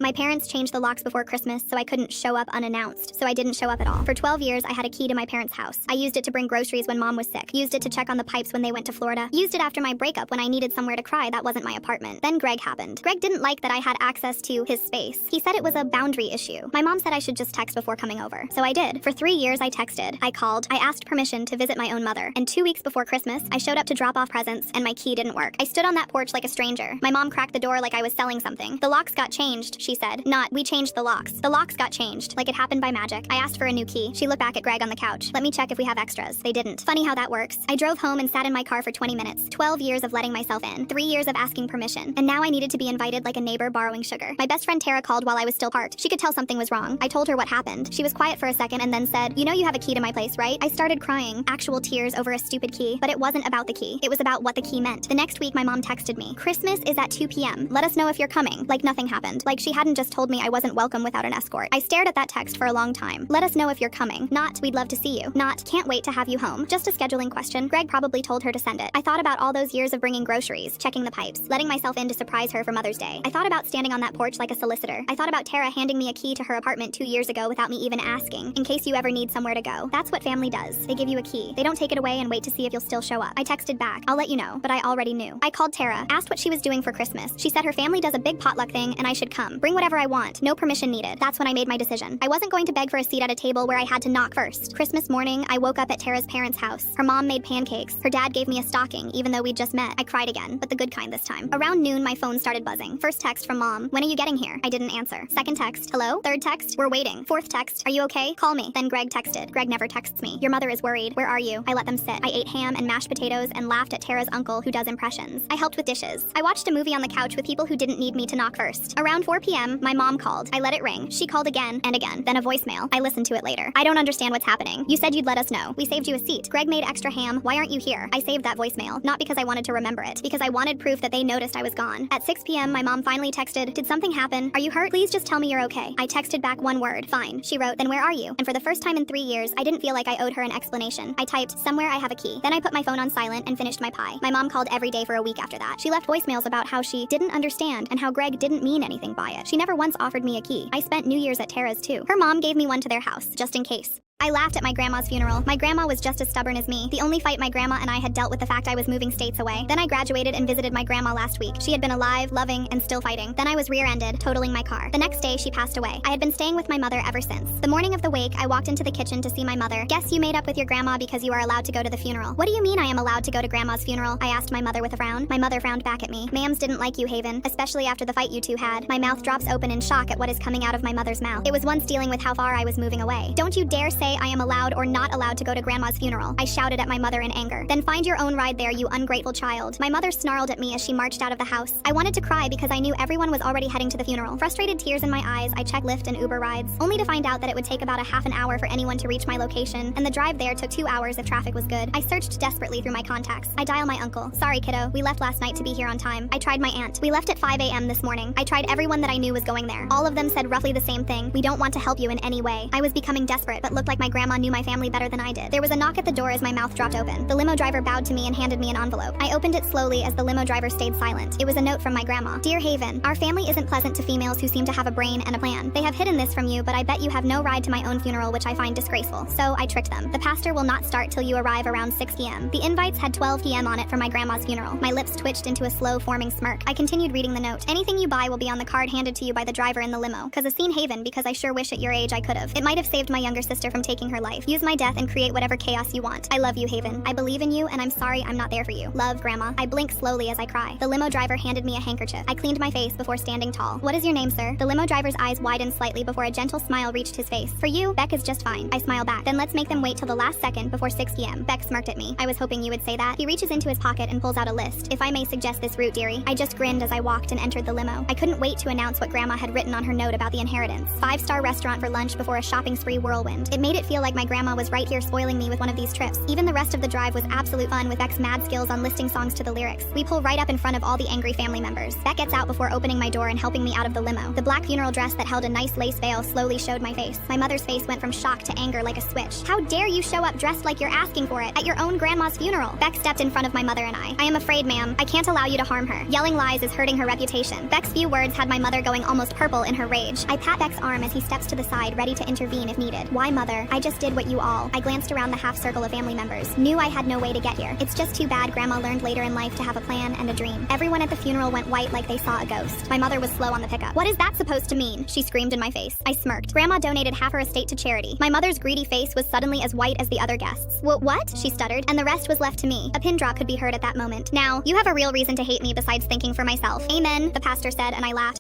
My parents changed the locks before Christmas, so I couldn't show up unannounced, so I didn't show up at all. For 12 years, I had a key to my parents' house. I used it to bring groceries when mom was sick, used it to check on the pipes when they went to Florida, used it after my breakup when I needed somewhere to cry that wasn't my apartment. Then Greg happened. Greg didn't like that I had access to his space. He said it was a boundary issue. My mom said I should just text before coming over, so I did. For 3 years, I texted, I called, I asked permission to visit my own mother, and 2 weeks before Christmas, I showed up to drop off presents, and my key didn't work. I stood on that porch like a stranger. My mom cracked the door like I was selling something. The locks got changed, she said. Not, we changed the locks. The locks got changed, like it happened by magic. I asked for a new key. She looked back at Greg on the couch. Let me check if we have extras. They didn't. Funny how that works. I drove home and sat in my car for 20 minutes. 12 years of letting myself in. 3 years of asking permission. And now I needed to be invited like a neighbor borrowing sugar. My best friend Tara called while I was still parked. She could tell something was wrong. I told her what happened. She was quiet for a second and then said, you know you have a key to my place, right? I started crying. Actual tears over a stupid key. But it wasn't about the key. It was about what the key meant. The next week my mom texted me. Christmas is at 2 p.m. Let us know if you're coming. Like nothing happened. Like she hadn't just told me I wasn't welcome without an escort. I stared at that text for a long time. Let us know if you're coming. Not, we'd love to see you. Not, can't wait to have you home. Just a scheduling question. Greg probably told her to send it. I thought about all those years of bringing groceries, checking the pipes, letting myself in to surprise her for Mother's Day. I thought about standing on that porch like a solicitor. I thought about Tara handing me a key to her apartment 2 years ago without me even asking, in case you ever need somewhere to go. That's what family does. They give you a key. They don't take it away and wait to see if you'll still show up. I texted back, I'll let you know, but I already knew. I called Tara, asked what she was doing for Christmas. She said her family does a big potluck thing and I should come. Bring whatever I want. No permission needed. That's when I made my decision. I wasn't going to beg for a seat at a table where I had to knock first. Christmas morning, I woke up at Tara's parents' house. Her mom made pancakes. Her dad gave me a stocking, even though we'd just met. I cried again, but the good kind this time. Around noon, my phone started buzzing. First text from mom, when are you getting here? I didn't answer. Second text, hello? Third text, we're waiting. Fourth text, are you okay? Call me. Then Greg texted. Greg never texts me. Your mother is worried. Where are you? I let them sit. I ate ham and mashed potatoes and laughed at Tara's uncle who does impressions. I helped with dishes. I watched a movie on the couch with people who didn't need me to knock first. Around 4 p.m., my mom called. I let it ring. She called again and again. Then a voicemail. I listened to it later. I don't understand what's happening. You said you'd let us know. We saved you a seat. Greg made extra ham. Why aren't you here? I saved that voicemail. Not because I wanted to remember it. Because I wanted proof that they noticed I was gone. At 6 p.m., my mom finally texted, did something happen? Are you hurt? Please just tell me you're okay. I texted back one word. Fine. She wrote, then where are you? And for the first time in 3 years, I didn't feel like I owed her an explanation. I typed, somewhere I have a key. Then I put my phone on silent and finished my pie. My mom called every day for a week after that. She left voicemails about how she didn't understand and how Greg didn't mean anything by it. She never once offered me a key. I spent New Year's at Tara's too. Her mom gave me one to their house, just in case. I laughed at my grandma's funeral. My grandma was just as stubborn as me. The only fight my grandma and I had dealt with the fact I was moving states away. Then I graduated and visited my grandma last week. She had been alive, loving, and still fighting. Then I was rear-ended, totaling my car. The next day, she passed away. I had been staying with my mother ever since. The morning of the wake, I walked into the kitchen to see my mother. Guess you made up with your grandma because you are allowed to go to the funeral. What do you mean I am allowed to go to grandma's funeral? I asked my mother with a frown. My mother frowned back at me. Mams didn't like you, Haven, especially after the fight you two had. My mouth drops open in shock at what is coming out of my mother's mouth. It was once dealing with how far I was moving away. Don't you dare say I am allowed or not allowed to go to grandma's funeral. I shouted at my mother in anger. Then find your own ride there, you ungrateful child. My mother snarled at me as she marched out of the house. I wanted to cry because I knew everyone was already heading to the funeral. Frustrated tears in my eyes, I checked Lyft and Uber rides, only to find out that it would take about a half an hour for anyone to reach my location, and the drive there took 2 hours if traffic was good. I searched desperately through my contacts. I dial my uncle. Sorry, kiddo. We left last night to be here on time. I tried my aunt. We left at 5 a.m. this morning. I tried everyone that I knew was going there. All of them said roughly the same thing. We don't want to help you in any way. I was becoming desperate, but looked like my grandma knew my family better than I did. There was a knock at the door as my mouth dropped open. The limo driver bowed to me and handed me an envelope. I opened it slowly as the limo driver stayed silent. It was a note from my grandma. Dear Haven, our family isn't pleasant to females who seem to have a brain and a plan. They have hidden this from you, but I bet you have no ride to my own funeral, which I find disgraceful. So I tricked them. The pastor will not start till you arrive around 6 p.m. The invites had 12 p.m. on it for my grandma's funeral. My lips twitched into a slow forming smirk. I continued reading the note. Anything you buy will be on the card handed to you by the driver in the limo. Cause a scene, Haven, because I sure wish at your age I could have. It might have saved my younger sister from taking her life. Use my death and create whatever chaos you want. I love you, Haven. I believe in you, and I'm sorry I'm not there for you. Love, Grandma. I blink slowly as I cry. The limo driver handed me a handkerchief. I cleaned my face before standing tall. What is your name, sir? The limo driver's eyes widened slightly before a gentle smile reached his face. For you, Beck is just fine. I smile back. Then let's make them wait till the last second before 6 p.m. Beck smirked at me. I was hoping you would say that. He reaches into his pocket and pulls out a list. If I may suggest this route, dearie. I just grinned as I walked and entered the limo. I couldn't wait to announce what Grandma had written on her note about the inheritance. 5-star restaurant for lunch before a shopping spree whirlwind. It made made it feel like my grandma was right here spoiling me with one of these trips. Even the rest of the drive was absolute fun with Beck's mad skills on listing songs to the lyrics. We pull right up in front of all the angry family members. Beck gets out before opening my door and helping me out of the limo. The black funeral dress that held a nice lace veil slowly showed my face. My mother's face went from shock to anger like a switch. How dare you show up dressed like you're asking for it at your own grandma's funeral? Beck stepped in front of my mother and I am afraid, ma'am. I can't allow you to harm her. Yelling lies is hurting her reputation. Beck's few words had my mother going almost purple in her rage. I pat Beck's arm as he steps to the side, ready to intervene if needed. Why, mother? I just did what you all. I glanced around the half circle of family members. Knew I had no way to get here. It's just too bad Grandma learned later in life to have a plan and a dream. Everyone at the funeral went white like they saw a ghost. My mother was slow on the pickup. What is that supposed to mean? She screamed in my face. I smirked. Grandma donated half her estate to charity. My mother's greedy face was suddenly as white as the other guests. What? She stuttered, and the rest was left to me. A pin drop could be heard at that moment. Now, you have a real reason to hate me besides thinking for myself. Amen, the pastor said, and I laughed.